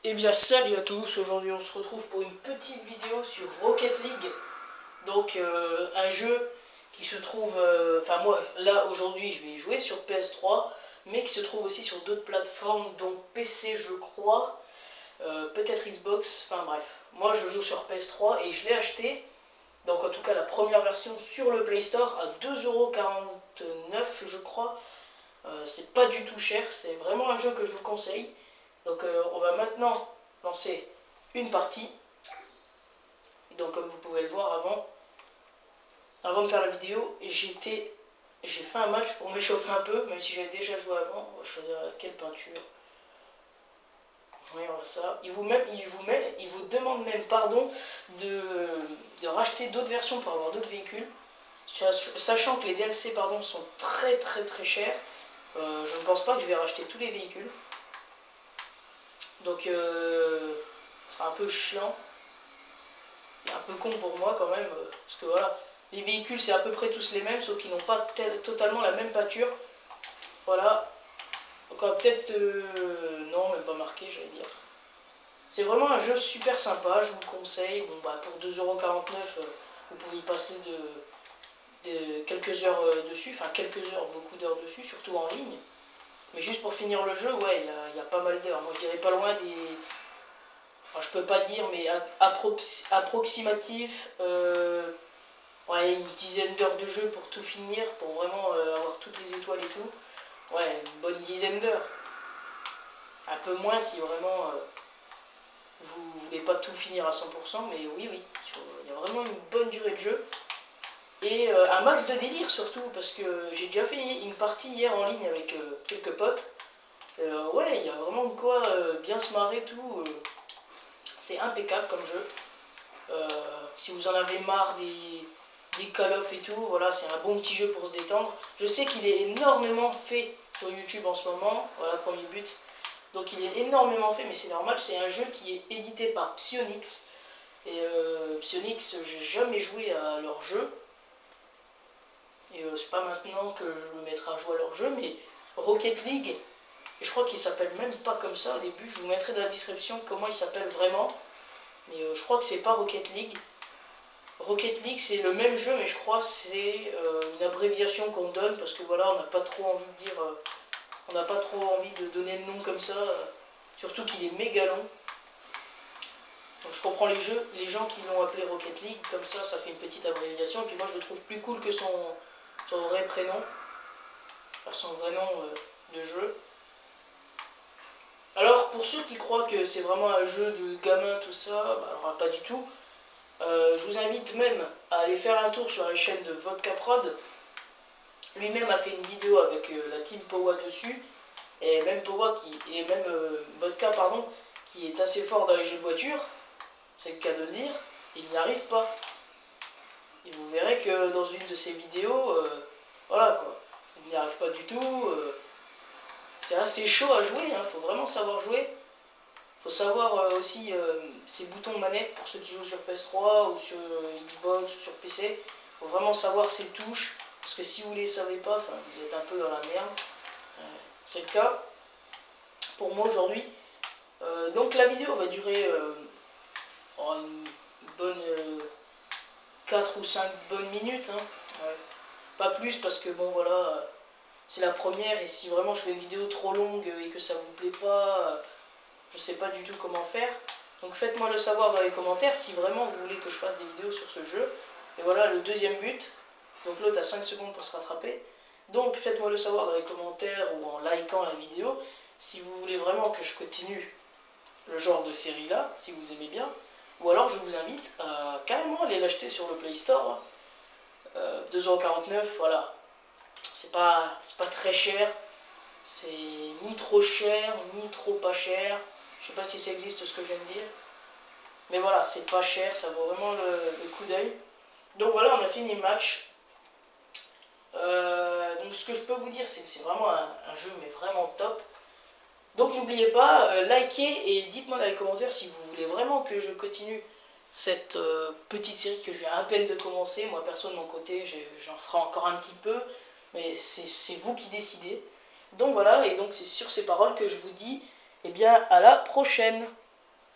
Eh bien salut à tous, aujourd'hui on se retrouve pour une petite vidéo sur Rocket League. Donc un jeu qui se trouve, enfin moi là aujourd'hui je vais y jouer sur PS3, mais qui se trouve aussi sur d'autres plateformes dont PC je crois, peut-être Xbox, enfin bref. Moi je joue sur PS3 et je l'ai acheté, donc en tout cas la première version sur le Play Store à 2,49€ je crois. C'est pas du tout cher, c'est vraiment un jeu que je vous conseille. Donc on va maintenant lancer une partie. Donc comme vous pouvez le voir avant de faire la vidéo, j'ai fait un match pour m'échauffer un peu, même si j'avais déjà joué avant. On va choisir quelle peinture. Voyons ça. Il vous demande même pardon de racheter d'autres versions pour avoir d'autres véhicules. Sachant que les DLC pardon, sont très chers. Je ne pense pas que je vais racheter tous les véhicules. Donc c'est un peu chiant. Et un peu con pour moi quand même. Parce que voilà, les véhicules c'est à peu près tous les mêmes, sauf qu'ils n'ont pas totalement la même peinture. Voilà. Donc on va peut-être... non, même pas marqué, j'allais dire. C'est vraiment un jeu super sympa, je vous le conseille. Bon bah pour 2,49€, vous pouvez y passer de quelques heures dessus. Enfin quelques heures, beaucoup d'heures dessus, surtout en ligne. Mais juste pour finir le jeu, ouais, il y a pas mal d'heures. Moi je dirais pas loin des... Enfin je peux pas dire, mais approximatif... ouais, une dizaine d'heures de jeu pour tout finir, pour vraiment avoir toutes les étoiles et tout. Ouais, une bonne dizaine d'heures. Un peu moins si vraiment vous voulez pas tout finir à 100%, mais oui, il y a vraiment une bonne durée de jeu. Et un max de délire surtout, parce que j'ai déjà fait une partie hier en ligne avec quelques potes. Ouais, il y a vraiment de quoi bien se marrer tout. C'est impeccable comme jeu. Si vous en avez marre des Call of et tout, voilà, c'est un bon petit jeu pour se détendre. Je sais qu'il est énormément fait sur YouTube en ce moment, voilà, premier but. Donc il est énormément fait, mais c'est normal, c'est un jeu qui est édité par Psyonix. Et Psyonix, j'ai jamais joué à leur jeu. Et c'est pas maintenant que je me mettrai à jouer à leur jeu, mais Rocket League, et je crois qu'il s'appelle même pas comme ça au début, je vous mettrai dans la description comment il s'appelle vraiment. Mais je crois que c'est pas Rocket League. Rocket League c'est le même jeu, mais je crois que c'est une abréviation qu'on donne parce que voilà, on n'a pas trop envie de dire, on n'a pas trop envie de donner le nom comme ça, surtout qu'il est méga long. Donc je comprends les gens qui l'ont appelé Rocket League, comme ça fait une petite abréviation, et puis moi je le trouve plus cool que son vrai prénom, enfin son vrai nom de jeu. Alors pour ceux qui croient que c'est vraiment un jeu de gamin tout ça, bah, alors pas du tout. Je vous invite même à aller faire un tour sur la chaîne de Vodka Prod. Lui-même a fait une vidéo avec la team Powa dessus, et même Vodka pardon, qui est assez fort dans les jeux de voiture, c'est le cas de le dire, il n'y arrive pas. Et vous verrez que dans une de ses vidéos, voilà quoi, il n'y arrive pas du tout. C'est assez chaud à jouer, hein, faut vraiment savoir jouer. Faut savoir aussi ses boutons de manette pour ceux qui jouent sur PS3 ou sur Xbox ou sur PC. Faut vraiment savoir ses touches, parce que si vous ne les savez pas, vous êtes un peu dans la merde. C'est le cas pour moi aujourd'hui. Donc la vidéo va durer une bonne 4 ou 5 bonnes minutes. Hein. Ouais. Pas plus parce que bon voilà, c'est la première et si vraiment je fais une vidéo trop longue et que ça vous plaît pas, je sais pas du tout comment faire. Donc faites-moi le savoir dans les commentaires si vraiment vous voulez que je fasse des vidéos sur ce jeu. Et voilà le deuxième but. Donc l'autre a 5 secondes pour se rattraper. Donc faites-moi le savoir dans les commentaires ou en likant la vidéo si vous voulez vraiment que je continue le genre de série là, si vous aimez bien. Ou alors je vous invite à carrément aller l'acheter sur le Play Store. 2,49€, voilà. C'est pas très cher. C'est ni trop cher, ni trop pas cher. Je sais pas si ça existe ce que je viens de dire. Mais voilà, c'est pas cher, ça vaut vraiment le coup d'œil. Donc voilà, on a fini le match. Donc ce que je peux vous dire, c'est que c'est vraiment un jeu, mais vraiment top. Donc n'oubliez pas, likez et dites-moi dans les commentaires si vous voulez vraiment que je continue cette petite série que je viens à peine de commencer. Moi perso de mon côté, j'en ferai encore un petit peu, mais c'est vous qui décidez. Donc voilà, et donc c'est sur ces paroles que je vous dis, eh bien à la prochaine.